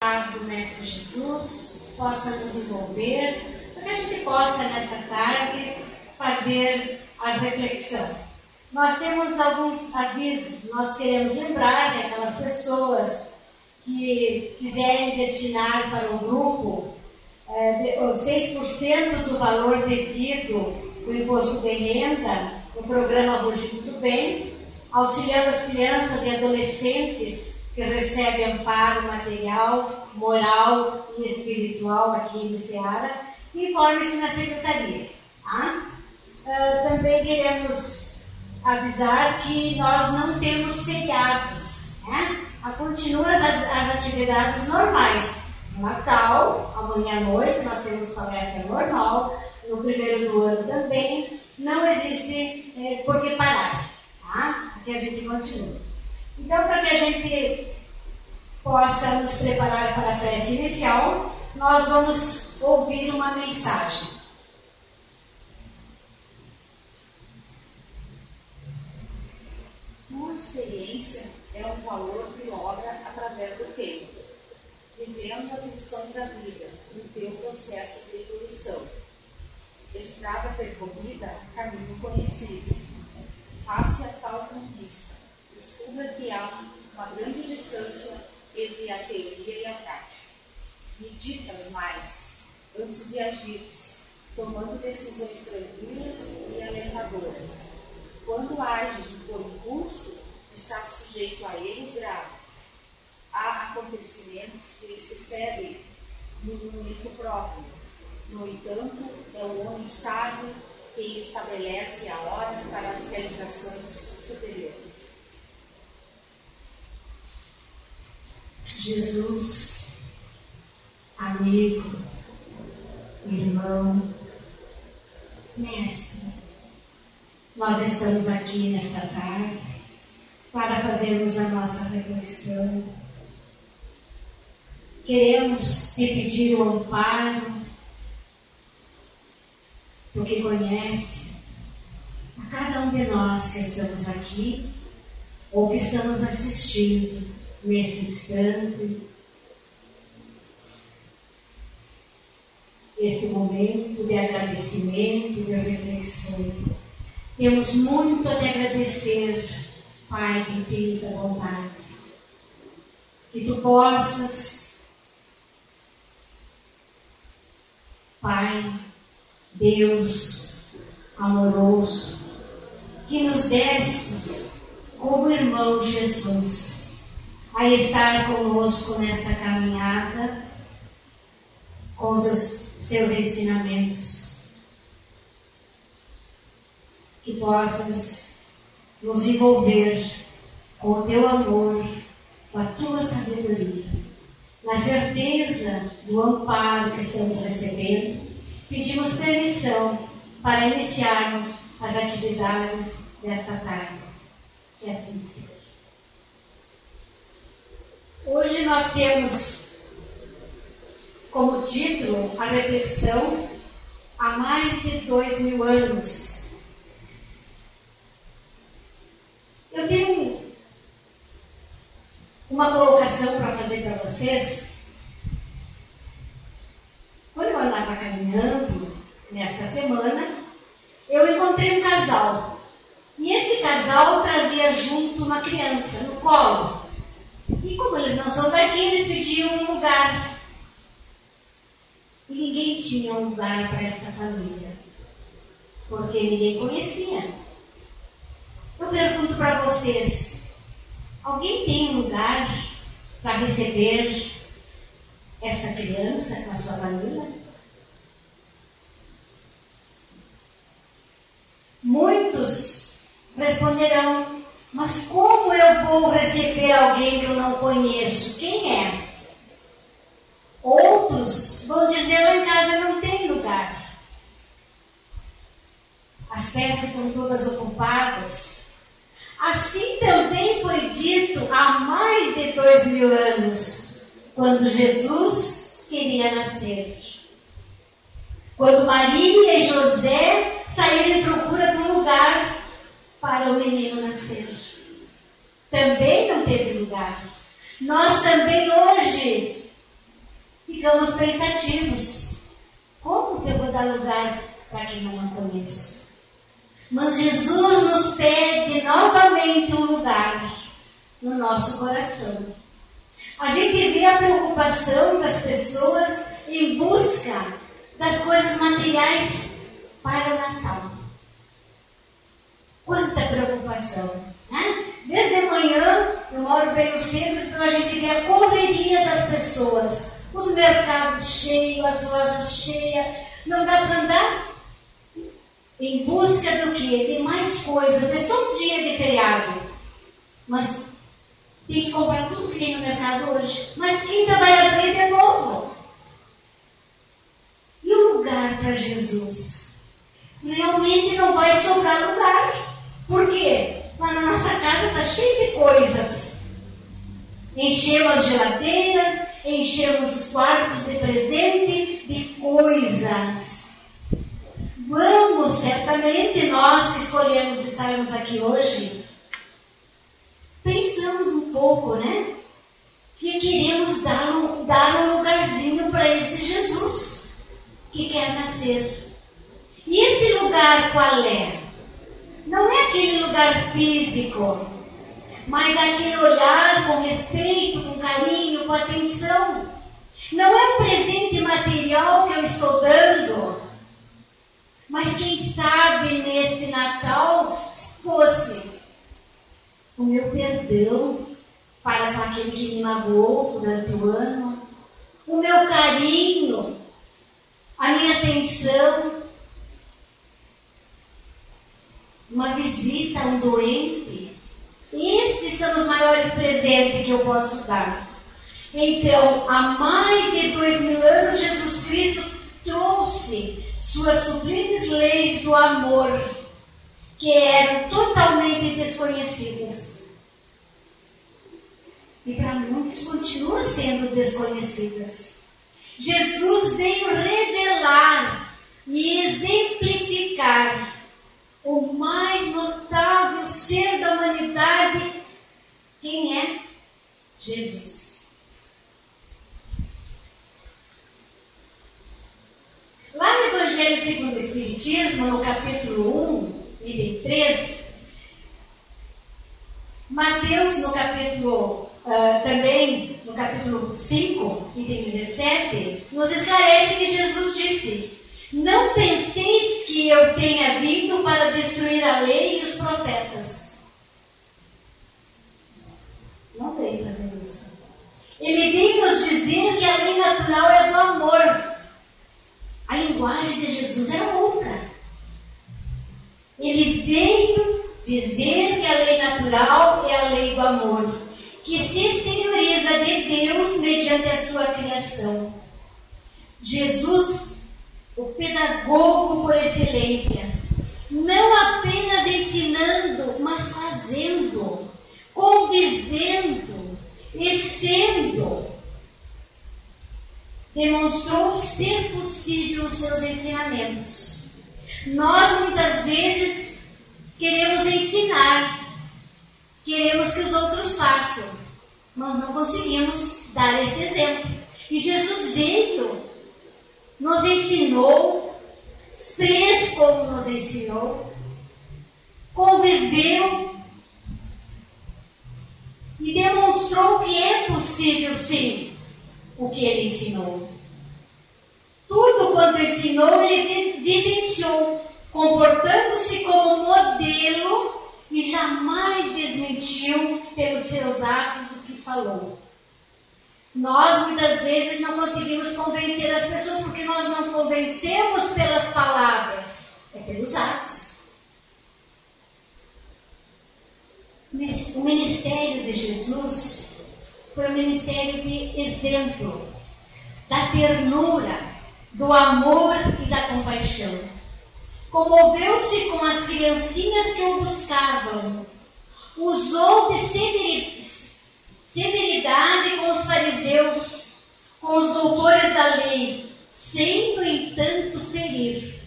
paz do Mestre Jesus possa nos envolver, para que a gente possa, nesta tarde, fazer a reflexão. Nós temos alguns avisos. Nós queremos lembrar daquelas pessoas que quiserem destinar para o grupo 6% do valor devido do imposto de renda no programa Rugido do Bem, auxiliando as crianças e adolescentes que recebem amparo material, moral e espiritual aqui no Ceará. Informe-se na secretaria. Tá? Também queremos avisar que nós não temos feriados, né? Continuam as atividades normais. No Natal, amanhã à noite, nós temos palestra normal. No primeiro do ano também. Não existe por que parar. Tá? Aqui a gente continua. Então, para que a gente possa nos preparar para a prece inicial, nós vamos ouvir uma mensagem. Uma experiência é um valor que logra através do tempo, vivendo as lições da vida, no teu processo de evolução. Estrada percorrida, caminho conhecido. Face a tal conquista, descubra que há uma grande distância entre a teoria e a prática. Meditas mais, antes de agires, tomando decisões tranquilas e alentadoras. Quando ages por impulso, estás sujeito a erros graves. Há acontecimentos que sucedem no momento próprio. No entanto, é o homem sábio quem estabelece a hora para as realizações superiores. Jesus, amigo, irmão, mestre, nós estamos aqui nesta tarde para fazermos a nossa reflexão. Queremos te pedir o amparo. Tu que conhece a cada um de nós que estamos aqui ou que estamos assistindo nesse instante, este momento de agradecimento, de reflexão. Temos muito a te agradecer, Pai de infinita bondade. Que tu possas, Pai, Deus amoroso, que nos destes como irmão Jesus, a estar conosco nesta caminhada, com os seus ensinamentos. Que possas nos envolver com o teu amor, com a tua sabedoria, na certeza do amparo que estamos recebendo. Pedimos permissão para iniciarmos as atividades desta tarde. Que assim seja. Hoje nós temos como título a reflexão há mais de 2000 anos. Eu tenho uma colocação para fazer para vocês. Quando eu andava caminhando, nesta semana, eu encontrei um casal. E esse casal trazia junto uma criança no colo. E como eles não são daqui, eles pediam um lugar. E ninguém tinha um lugar para esta família, porque ninguém conhecia. Eu pergunto para vocês, alguém tem um lugar para receber esta criança com a sua família? Muitos responderão, mas como eu vou receber alguém que eu não conheço? Quem é? Outros vão dizer, lá em casa não tem lugar. As peças estão todas ocupadas. Assim também foi dito há mais de 2000 anos, quando Jesus queria nascer. Quando Maria e José saíram em procura de um lugar para o menino nascer. Também não teve lugar. Nós também hoje ficamos pensativos. Como que eu vou dar lugar para quem não conheço? Mas Jesus nos pede novamente um lugar no nosso coração. A gente vê a preocupação das pessoas em busca das coisas materiais para o Natal. Quanta preocupação, né? Desde manhã, eu moro bem no centro, então a gente vê a correria das pessoas. Os mercados cheios, as lojas cheias. Não dá para andar em busca do quê? De mais coisas. É só um dia de feriado. Mas tem que comprar tudo que tem no mercado hoje. Mas quinta vai abrir de novo. E o lugar para Jesus? Realmente não vai sobrar lugar. Por quê? Lá na nossa casa está cheio de coisas. Enchemos as geladeiras, enchemos os quartos de presente, de coisas. Vamos, certamente, nós que escolhemos estarmos aqui hoje, pensamos um pouco, né? Que queremos dar um lugarzinho para esse Jesus que quer nascer. E esse lugar qual é? Não é aquele lugar físico, mas aquele olhar com respeito, com carinho, com atenção. Não é um presente material que eu estou dando, mas quem sabe neste Natal fosse o meu perdão para com aquele que me magoou durante o ano, o meu carinho, a minha atenção, uma visita a um doente. Estes são os maiores presentes que eu posso dar. Então, há mais de 2000 anos, Jesus Cristo trouxe suas sublimes leis do amor, que eram totalmente desconhecidas. E para muitos continuam sendo desconhecidas. Jesus veio revelar e exemplificar o mais notável ser da humanidade. Quem é? Jesus. Lá no Evangelho segundo o Espiritismo, no capítulo 1, item 3, Mateus, no capítulo também, no capítulo 5, item 17, nos esclarece que Jesus disse: não penseis que eu tenha vindo para destruir a lei e os profetas. Não veio fazer isso. Ele veio nos dizer que a lei natural é do amor. A linguagem de Jesus era outra. Ele veio dizer que a lei natural é a lei do amor, que se exterioriza de Deus mediante a sua criação. Jesus, o pedagogo por excelência, não apenas ensinando, mas fazendo, convivendo e sendo, demonstrou ser possível os seus ensinamentos. Nós muitas vezes queremos ensinar, queremos que os outros façam, mas não conseguimos dar esse exemplo. E Jesus veio, nos ensinou, fez como nos ensinou, conviveu e demonstrou que é possível sim o que ele ensinou. Tudo quanto ensinou, ele vivenciou, comportando-se como modelo e jamais desmentiu pelos seus atos o que falou. Nós muitas vezes não conseguimos convencer as pessoas porque nós não convencemos pelas palavras, é pelos atos. O ministério de Jesus foi um ministério de exemplo, da ternura, do amor e da compaixão. Comoveu-se com as criancinhas que o buscavam, usou de severidade com os fariseus, com os doutores da lei, sem, no entanto, ferir.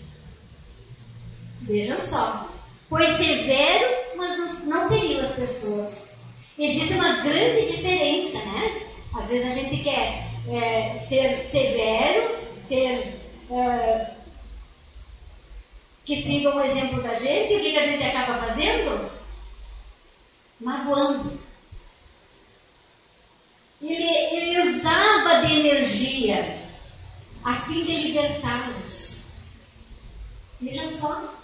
Vejam só, foi severo, mas não feriu as pessoas. Existe uma grande diferença, né? Às vezes a gente quer ser severo, que sigam o exemplo da gente. E o que a gente acaba fazendo? Magoando. Ele usava de energia a fim de libertá-los. Veja só.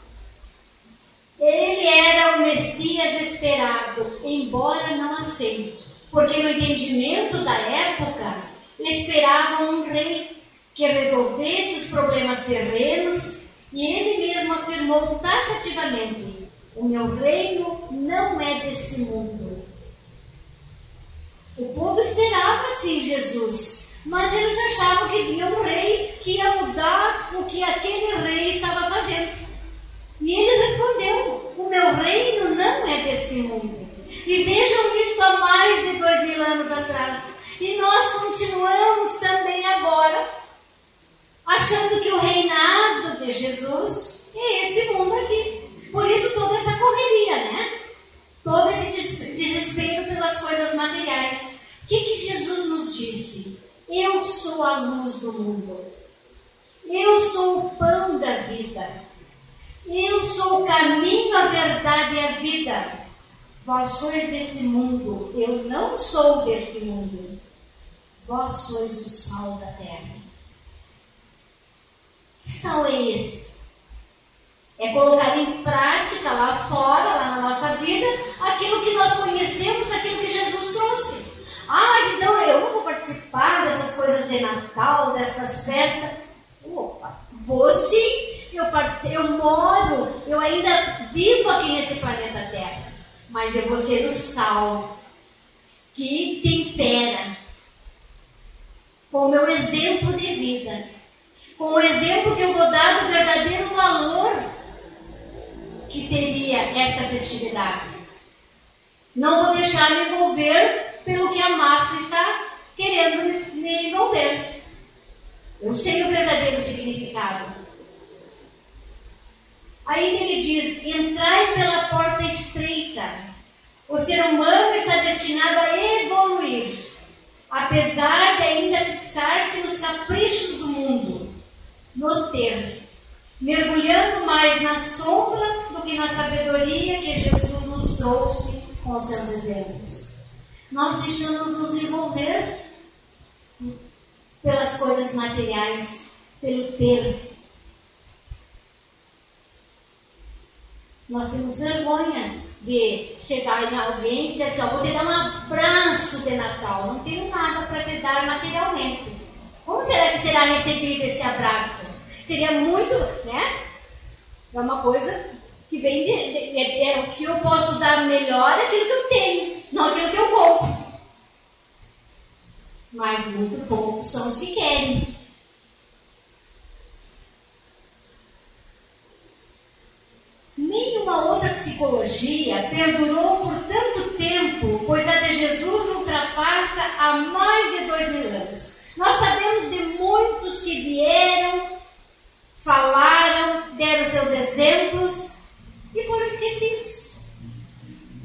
Ele era o Messias esperado, embora não aceito. Porque no entendimento da época, esperavam um rei que resolvesse os problemas terrenos, e ele mesmo afirmou taxativamente: o meu reino não é deste mundo. O povo esperava sim Jesus, mas eles achavam que vinha um rei que ia mudar o que aquele rei estava fazendo. E ele respondeu: o meu reino não é deste mundo. E vejam isso há mais de 2000 anos atrás. E nós continuamos também agora, achando que o reinado de Jesus é este mundo aqui. Por isso toda essa correria, né? Todo esse desespero pelas coisas materiais. O que Jesus nos disse? Eu sou a luz do mundo. Eu sou o pão da vida. Eu sou o caminho, a verdade e a vida. Vós sois deste mundo, eu não sou deste mundo. Vós sois o sal da terra. Que sal é esse? É colocar em prática lá fora, lá na nossa vida, aquilo que nós conhecemos, aquilo que Jesus trouxe. Mas então eu não vou participar dessas coisas de Natal, dessas festas. Opa, vou sim. Eu moro, eu ainda vivo aqui nesse planeta Terra, mas eu vou ser o sal que tempera com o meu exemplo de vida, com o exemplo que eu vou dar do verdadeiro valor que teria esta festividade. Não vou deixar me envolver pelo que a massa está querendo me envolver. Eu sei o verdadeiro significado. Aí ele diz: entrai pela porta estreita. O ser humano está destinado a evoluir, apesar de ainda fixar-se nos caprichos do mundo, no ter, mergulhando mais na sombra do que na sabedoria que Jesus nos trouxe com os seus exemplos. Nós deixamos nos envolver pelas coisas materiais, pelo ter. Nós temos vergonha de chegar em alguém e dizer assim: vou te dar um abraço de Natal. Não tenho nada para te dar materialmente. Como será que será recebido esse abraço? Seria muito, né? É uma coisa que vem o que eu posso dar melhor é aquilo que eu tenho, não aquilo que eu compro. Mas muito poucos são os que querem. Nenhuma outra psicologia perdurou por tanto tempo, pois a de Jesus ultrapassa há mais de 2000 anos. Nós sabemos de muitos que vieram, falaram, deram seus exemplos e foram esquecidos.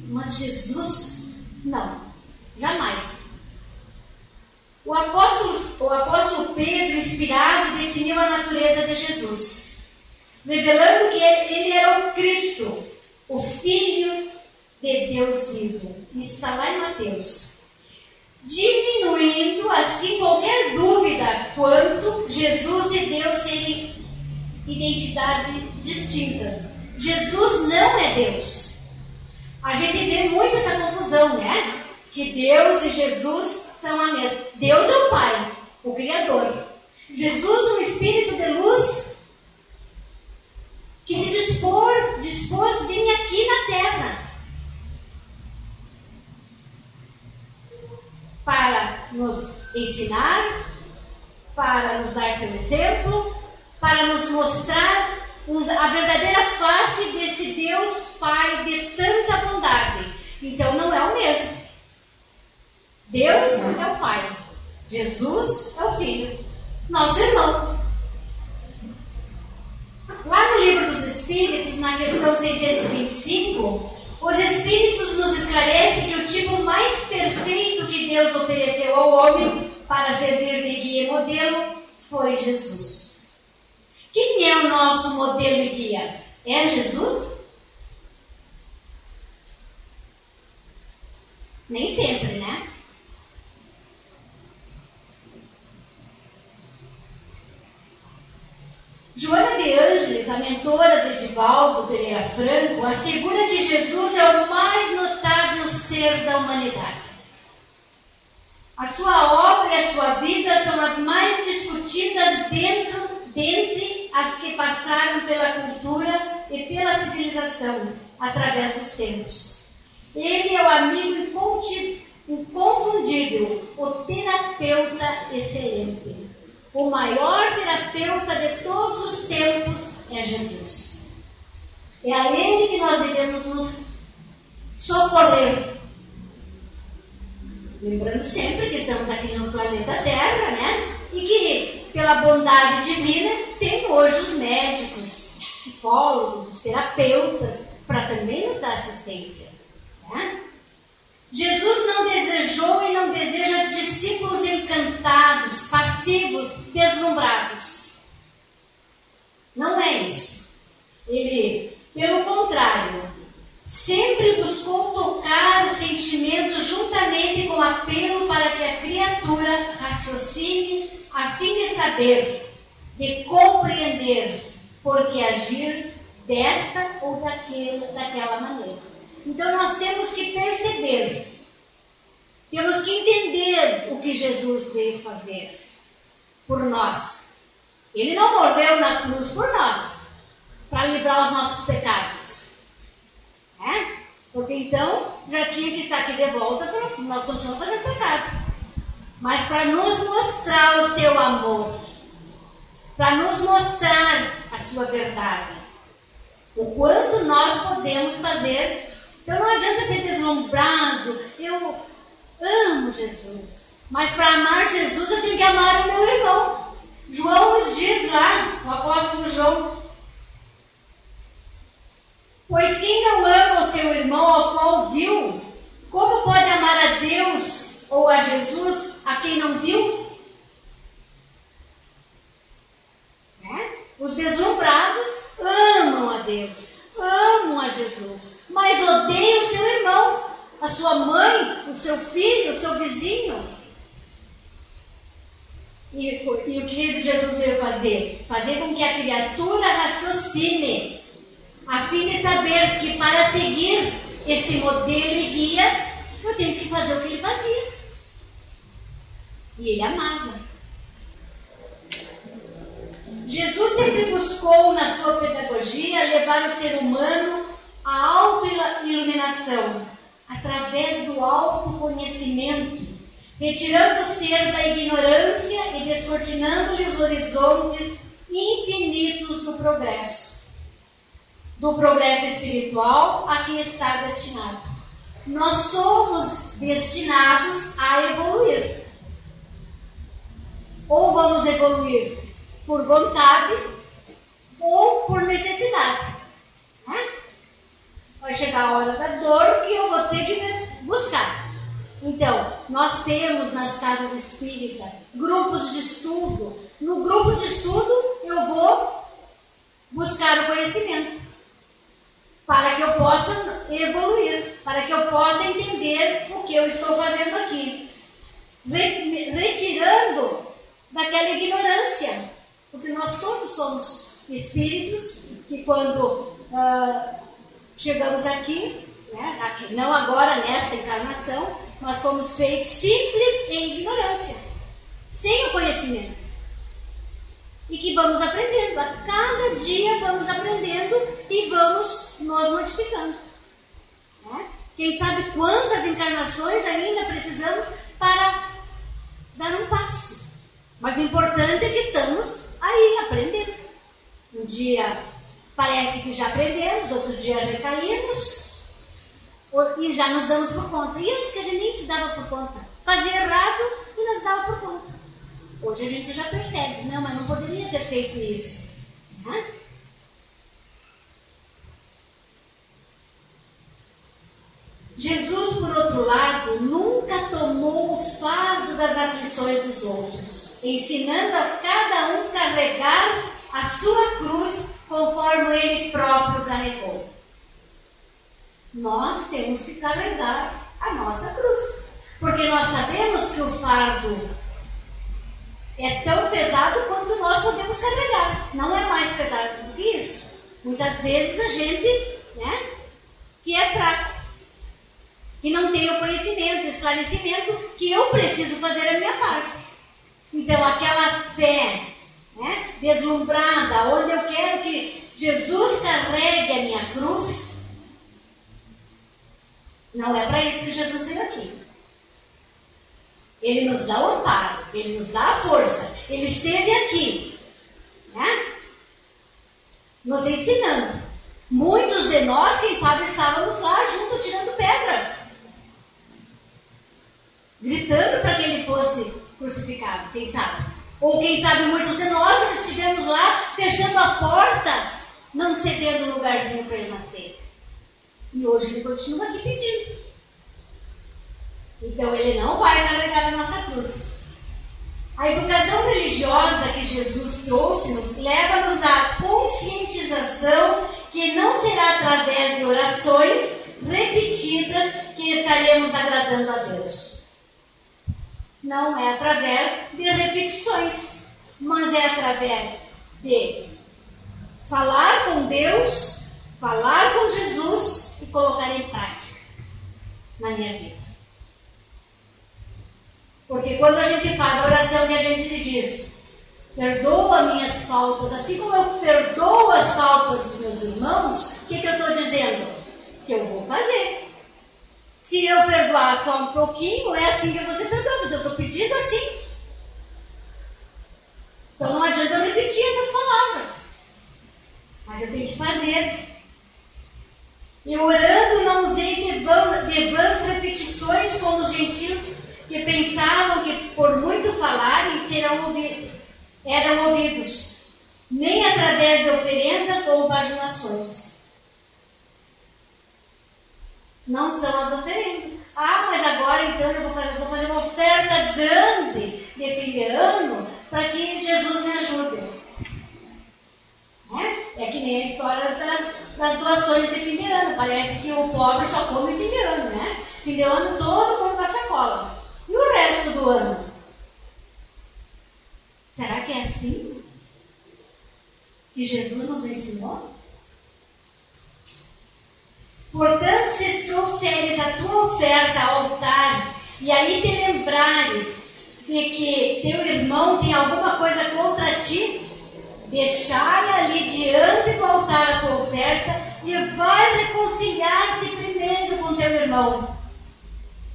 Mas Jesus, não, jamais. O apóstolo Pedro, inspirado, definiu a natureza de Jesus, revelando que ele era o Cristo, o Filho de Deus vivo. Isso está lá em Mateus. Diminuindo assim qualquer dúvida quanto Jesus e Deus serem identidades distintas. Jesus não é Deus. A gente vê muito essa confusão, né? Que Deus e Jesus são a mesma. Deus é o Pai, o Criador. Jesus, um Espírito de luz que se dispôs vir aqui na Terra para nos ensinar, para nos dar seu exemplo, para nos mostrar a verdadeira face desse Deus Pai de tanta bondade. Então não é o mesmo. Deus é o Pai, Jesus é o Filho, nosso irmão. Lá no Livro dos Espíritos, na questão 625, os Espíritos nos esclarecem que o tipo mais perfeito que Deus ofereceu ao homem para servir de guia e modelo foi Jesus. Quem é o nosso modelo e guia? É Jesus? Nem sempre, né? Joana de Ângeles, a mentora de Edivaldo Pereira Franco, assegura que Jesus é o mais notável ser da humanidade. A sua obra e a sua vida são as mais discutidas dentre as que passaram pela cultura e pela civilização através dos tempos. Ele é o amigo inconfundível, o terapeuta excelente. O maior terapeuta de todos os tempos é Jesus. É a Ele que nós devemos nos socorrer. Lembrando sempre que estamos aqui no planeta Terra, né? E que, pela bondade divina, tem hoje os médicos, os psicólogos, os terapeutas, para também nos dar assistência. Né? Jesus não desejou e não deseja discípulos encantados, passivos, deslumbrados. Não é isso. Ele, pelo contrário, sempre buscou tocar os sentimentos juntamente com apelo para que a criatura raciocine a fim de saber, de compreender, por que agir desta ou daquela maneira. Então nós temos que perceber, temos que entender o que Jesus veio fazer por nós. Ele não morreu na cruz por nós, para livrar os nossos pecados. Porque então já tinha que estar aqui de volta, para nós continuamos fazendo pecados. Mas para nos mostrar o seu amor, para nos mostrar a sua verdade, o quanto nós podemos fazer. Então não adianta ser deslumbrado. Eu amo Jesus, mas para amar Jesus eu tenho que amar o meu irmão. João nos diz lá, o apóstolo João: pois quem não ama o seu irmão ao qual viu, como pode amar a Deus ou a Jesus a quem não viu? Os deslumbrados amam a Deus, amam a Jesus, mas odeiam o seu irmão, a sua mãe, o seu filho, o seu vizinho. E o que Jesus veio fazer? Fazer com que a criatura raciocine, a fim de saber que para seguir este modelo e guia, eu tenho que fazer o que ele fazia. E ele amava. Jesus sempre buscou, na sua pedagogia, levar o ser humano à autoiluminação, através do autoconhecimento, retirando o ser da ignorância e descortinando-lhe os horizontes infinitos do progresso espiritual a que está destinado. Nós somos destinados a evoluir. Ou vamos evoluir por vontade ou por necessidade. Vai chegar a hora da dor que eu vou ter que buscar. Então, nós temos nas casas espíritas grupos de estudo. No grupo de estudo eu vou buscar o conhecimento para que eu possa evoluir, para que eu possa entender o que eu estou fazendo aqui, retirando daquela ignorância, porque nós todos somos espíritos que quando chegamos aqui, não agora nesta encarnação, nós fomos feitos simples em ignorância, sem o conhecimento. E que vamos aprendendo, a cada dia vamos aprendendo e vamos nos modificando. Quem sabe quantas encarnações ainda precisamos para dar um passo. Mas o importante é que estamos aí aprendendo. Um dia parece que já aprendemos, outro dia recaímos e já nos damos por conta. E antes que a gente nem se dava por conta, fazia errado e nos dava por conta. Hoje a gente já percebe, não, mas não poderia ter feito isso. Jesus, por outro lado, nunca tomou o fardo das aflições aflições dos outros, ensinando a cada um carregar a sua cruz conforme ele próprio carregou. Nós temos que carregar a nossa cruz, porque nós sabemos que o fardo é tão pesado quanto nós podemos carregar. Não é mais pesado do que isso. Muitas vezes a gente, que é fraco, que não tem o conhecimento, o esclarecimento, que eu preciso fazer a minha parte. Então, aquela fé deslumbrada, onde eu quero que Jesus carregue a minha cruz, não é para isso que Jesus veio aqui. Ele nos dá o amparo, Ele nos dá a força. Ele esteve aqui, nos ensinando. Muitos de nós, quem sabe, estávamos lá junto, tirando pedra, gritando para que Ele fosse crucificado, quem sabe. Ou quem sabe, muitos de nós estivemos lá, fechando a porta, não cedendo um lugarzinho para Ele nascer. E hoje Ele continua aqui pedindo. Então, Ele não vai carregar a nossa cruz. A educação religiosa que Jesus trouxe-nos leva-nos à conscientização que não será através de orações repetidas que estaremos agradando a Deus. Não é através de repetições, mas é através de falar com Deus, falar com Jesus e colocar em prática na minha vida. Porque quando a gente faz a oração e a gente lhe diz, perdoa minhas faltas, assim como eu perdoo as faltas dos meus irmãos, o que eu estou dizendo? Que eu vou fazer. Se eu perdoar só um pouquinho, é assim que você perdoa, mas eu estou pedindo assim. Então não adianta eu repetir essas palavras, mas eu tenho que fazer. E orando não usei de vãs repetições como os gentios, que pensavam que por muito falarem eram ouvidos, nem através de oferendas ou bajulações. Não são as oferendas. Mas agora então eu vou fazer uma oferta grande de fim de ano para que Jesus me ajude. É que nem a história das doações de fim de ano. Parece que o pobre só come fim de ano, Fim de ano todo mundo com a sacola. E o resto do ano? Será que é assim que Jesus nos ensinou? Portanto, se trouxeres a tua oferta ao altar e aí te lembrares de que teu irmão tem alguma coisa contra ti, deixai ali diante do altar a tua oferta e vai reconciliar-te primeiro com teu irmão.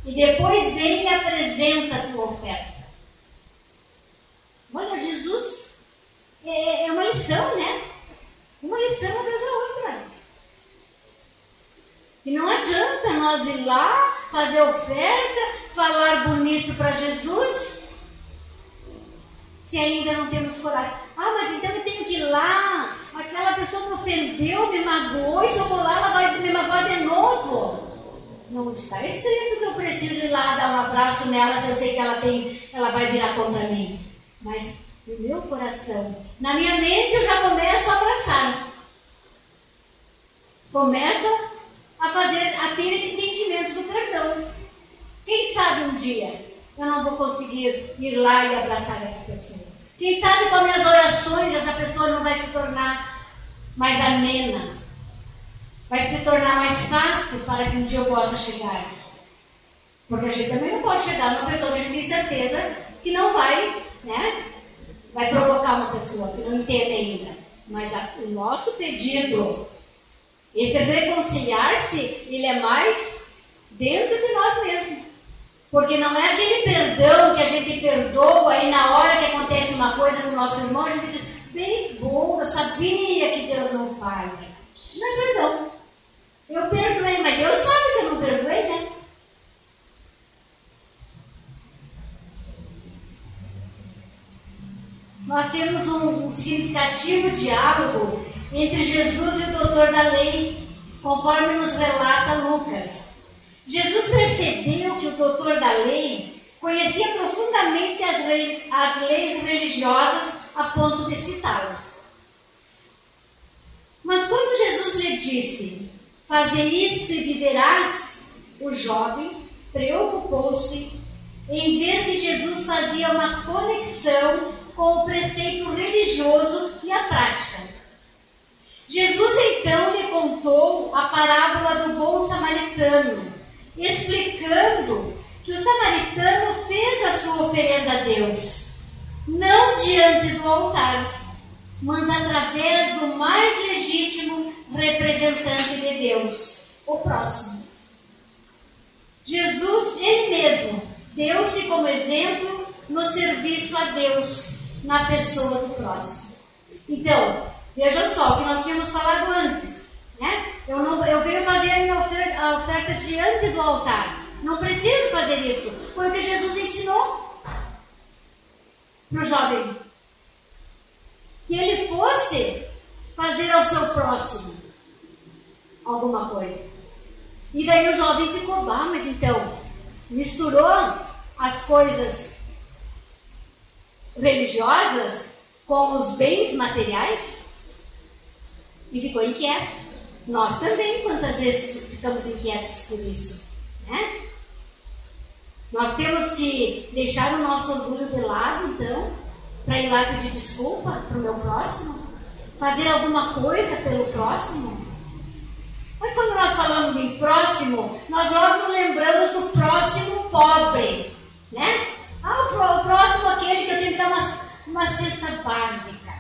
E depois vem e apresenta a tua oferta. Olha, Jesus é uma lição, Uma lição atrás da outra. E não adianta nós ir lá, fazer oferta, falar bonito para Jesus, se ainda não temos coragem. Mas então eu tenho que ir lá, aquela pessoa me ofendeu, me magoou, e se eu vou lá, ela vai me magoar de novo. Não está escrito que eu preciso ir lá dar um abraço nela, se eu sei que ela vai virar contra mim. Mas no meu coração, na minha mente, eu já começo a abraçar. Começo a ter esse entendimento do perdão. Quem sabe um dia eu não vou conseguir ir lá e abraçar essa pessoa. Quem sabe com as minhas orações essa pessoa não vai se tornar mais amena. Vai se tornar mais fácil para que um dia eu possa chegar. Porque a gente também não pode chegar numa pessoa que a gente tem certeza que não vai, vai provocar uma pessoa que não entende ainda. Mas o nosso pedido, esse reconciliar-se, ele é mais dentro de nós mesmos. Porque não é aquele perdão que a gente perdoa e na hora que acontece uma coisa com o nosso irmão, a gente diz, bem bom, eu sabia que Deus não falha. Isso não é perdão. Eu perdoei, mas Deus sabe que eu não perdoei, Nós temos um significativo diálogo entre Jesus e o doutor da lei, conforme nos relata Lucas. Jesus percebeu que o doutor da lei Conhecia profundamente as leis religiosas a ponto de citá-las. Mas quando Jesus lhe disse, faze isto e viverás, o jovem preocupou-se em ver que Jesus fazia uma conexão com o preceito religioso e a prática. Jesus então lhe contou a parábola do bom samaritano, explicando que o samaritano fez a sua oferenda a Deus, não diante do altar, mas através do mais legítimo representante de Deus, o próximo. Jesus, ele mesmo, deu-se como exemplo no serviço a Deus, na pessoa do próximo. Então, vejam só o que nós tínhamos falado antes, né? Eu venho fazer a minha oferta diante do altar. Não preciso fazer isso. Foi o que Jesus ensinou para o jovem. Que ele fosse fazer ao seu próximo alguma coisa. E daí o jovem ficou, mas então, misturou as coisas religiosas com os bens materiais e ficou inquieto. Nós também, quantas vezes ficamos inquietos por isso, né? Nós temos que deixar o nosso orgulho de lado, então, para ir lá pedir desculpa para o meu próximo, fazer alguma coisa pelo próximo. Mas quando nós falamos em próximo, nós logo lembramos do próximo pobre, né? O próximo aquele que eu tenho que dar uma cesta básica.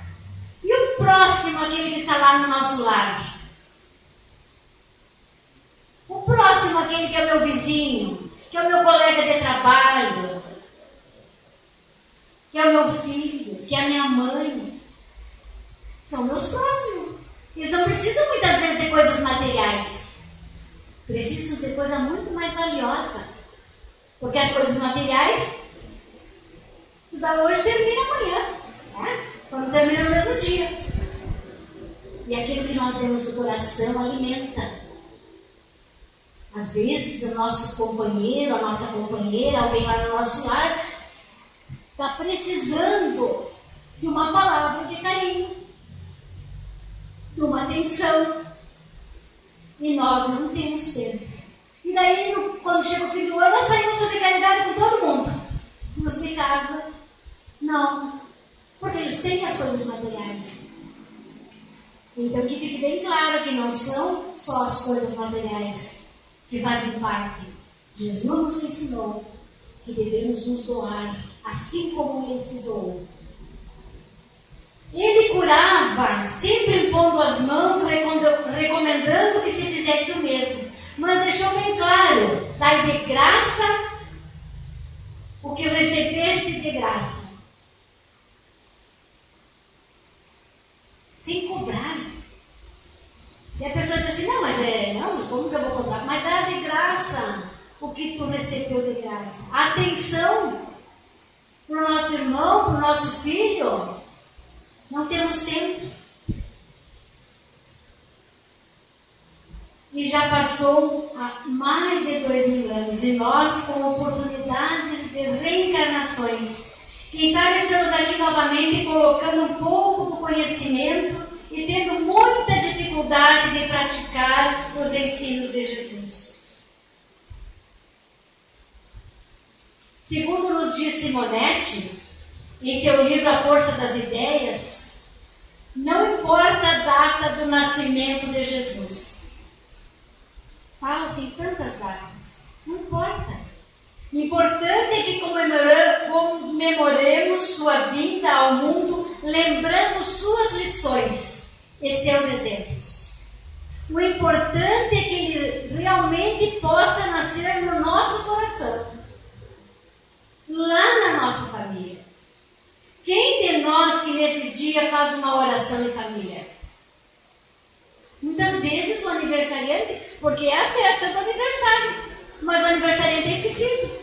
E o próximo aquele que está lá no nosso lar. O próximo aquele que é o meu vizinho, que é o meu colega de trabalho, que é o meu filho, que é a minha mãe. São meus próximos. Eles não precisam muitas vezes de coisas materiais. Precisam de coisa muito mais valiosa. Porque as coisas materiais, tudo hoje termina amanhã, né? Quando termina no mesmo dia. E aquilo que nós temos do coração alimenta. Às vezes o nosso companheiro, a nossa companheira, alguém lá no nosso lar, está precisando de uma palavra de carinho, de uma atenção. E nós não temos tempo. E daí, quando chega o fim do ano, nós saímos fazer caridade com todo mundo. Nos de casa, não. Porque eles têm as coisas materiais. Então, que fique bem claro que não são só as coisas materiais que fazem parte. Jesus nos ensinou que devemos nos doar, assim como Ele se doou. Ele curava, sempre impondo as mãos, recomendando que se fizesse o mesmo. Mas deixou bem claro, dai de graça o que recebeste de graça. Sem cobrar. E a pessoa diz assim, não, como que eu vou cobrar? Mas dá de graça o que tu recebeu de graça. Atenção para o nosso irmão, para o nosso filho. Não temos tempo. E já passou há mais de 2000 anos. E nós, com oportunidades de reencarnações, quem sabe estamos aqui novamente colocando um pouco do conhecimento e tendo muita dificuldade de praticar os ensinos de Jesus. Segundo nos diz Simonetti, em seu livro A Força das Ideias, não importa a data do nascimento de Jesus. Fala-se em tantas datas. Não importa. O importante é que comemoremos sua vinda ao mundo, lembrando suas lições e seus exemplos. O importante é que ele realmente possa nascer no nosso coração, lá na nossa família. Quem de nós que nesse dia faz uma oração em família? Muitas vezes o aniversariante, porque é a festa do aniversário, mas o aniversariante é esquecido.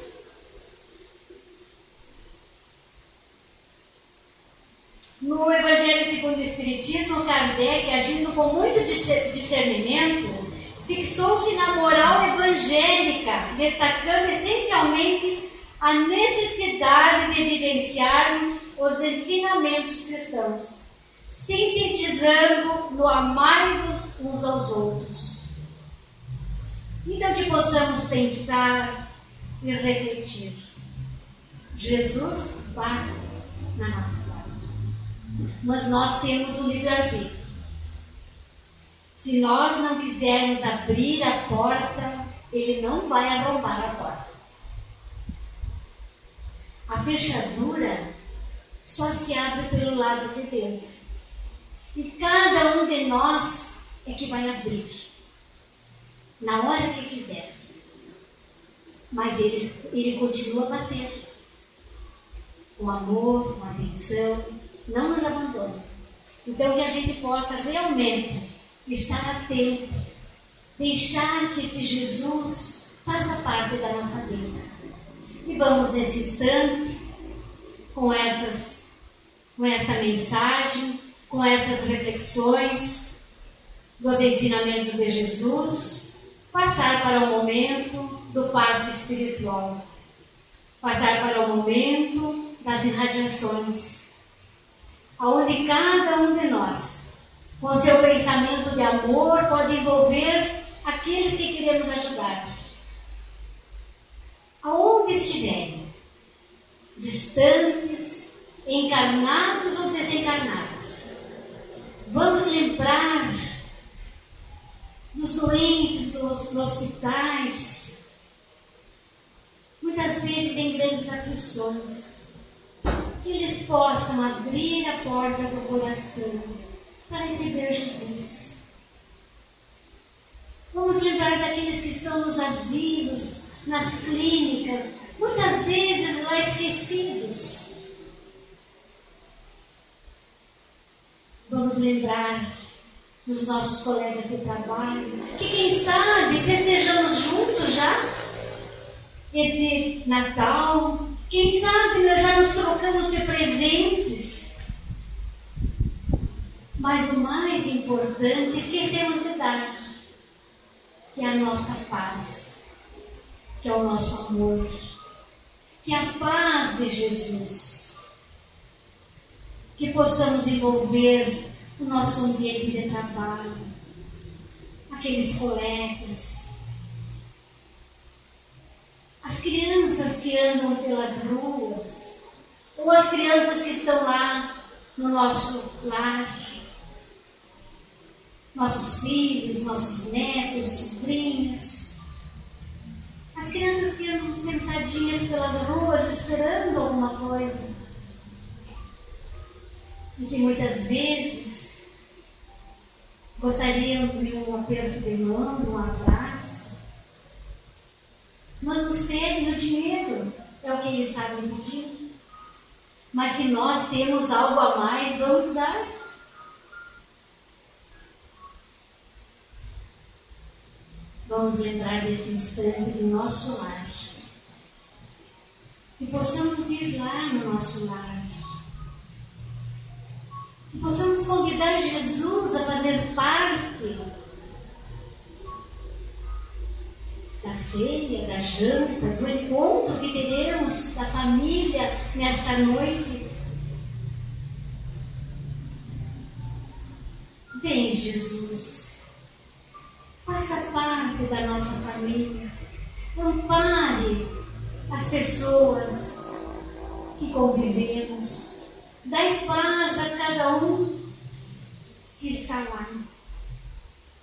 No Evangelho segundo o Espiritismo, Kardec, agindo com muito discernimento, fixou-se na moral evangélica, destacando essencialmente a necessidade de vivenciarmos os ensinamentos cristãos, sintetizando no amar-vos uns aos outros. Então que possamos pensar e refletir. Jesus bate na nossa porta, mas nós temos o livre-arbítrio. Se nós não quisermos abrir a porta, Ele não vai arrombar a porta. A fechadura só se abre pelo lado de dentro. E cada um de nós é que vai abrir, na hora que quiser. Mas ele continua a bater. Com amor, com atenção, não nos abandona. Então que a gente possa realmente estar atento, deixar que esse Jesus faça parte da nossa vida. E vamos nesse instante, com esta mensagem, com essas reflexões dos ensinamentos de Jesus, passar para o momento do passe espiritual, passar para o momento das irradiações, onde cada um de nós, com seu pensamento de amor, pode envolver aqueles que queremos ajudar. Aonde estiverem, distantes, encarnados ou desencarnados, vamos lembrar dos doentes dos hospitais, muitas vezes em grandes aflições, que eles possam abrir a porta do coração para receber Jesus. Vamos lembrar daqueles que estão nos asilos, nas clínicas, muitas vezes lá esquecidos. Vamos lembrar dos nossos colegas de trabalho, que quem sabe festejamos juntos já esse Natal, quem sabe nós já nos trocamos de presentes. Mas o mais importante, esquecemos de dar, que é a nossa paz, que é o nosso amor, que é a paz de Jesus. Que possamos envolver o nosso ambiente de trabalho, aqueles colegas, as crianças que andam pelas ruas, ou as crianças que estão lá no nosso lar, nossos filhos, nossos netos, sobrinhos, as crianças que andam sentadinhas pelas ruas esperando alguma coisa, e que muitas vezes gostariam de um aperto de mão, um abraço, mas nos pedem o dinheiro, é o que eles sabem pedir. Mas se nós temos algo a mais, vamos dar. Vamos lembrar desse instante do nosso lar. Que possamos ir lá no nosso lar. Que possamos convidar Jesus a fazer parte da ceia, da janta, do encontro que teremos da família nesta noite. Vem, Jesus, faça parte da nossa família, ampare as pessoas que convivemos, dai paz a cada um que está lá.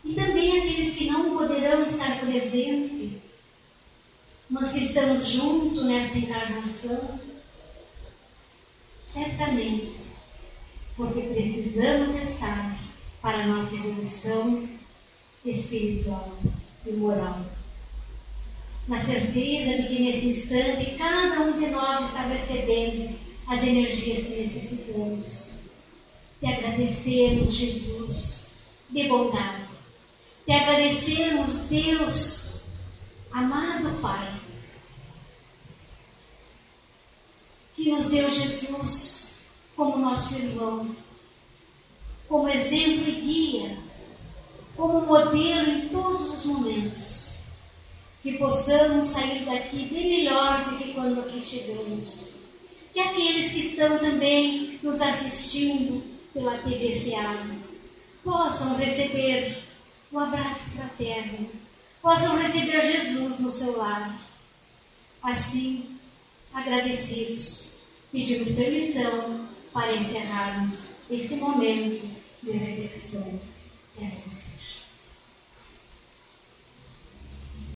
E também aqueles que não poderão estar presentes, mas que estamos juntos nesta encarnação, certamente, porque precisamos estar para a nossa evolução espiritual e moral. Na certeza de que nesse instante cada um de nós está recebendo as energias que necessitamos. Te agradecemos, Jesus, de bondade. Te agradecemos, Deus, amado Pai, que nos deu Jesus como nosso irmão, como exemplo e guia, como modelo em todos os momentos. que possamos sair daqui bem melhor do que quando aqui chegamos. E aqueles que estão também nos assistindo pela TV Seara possam receber um abraço fraterno, possam receber Jesus no seu lar. Assim, agradecidos, pedimos permissão para encerrarmos este momento de reflexão. Que assim seja.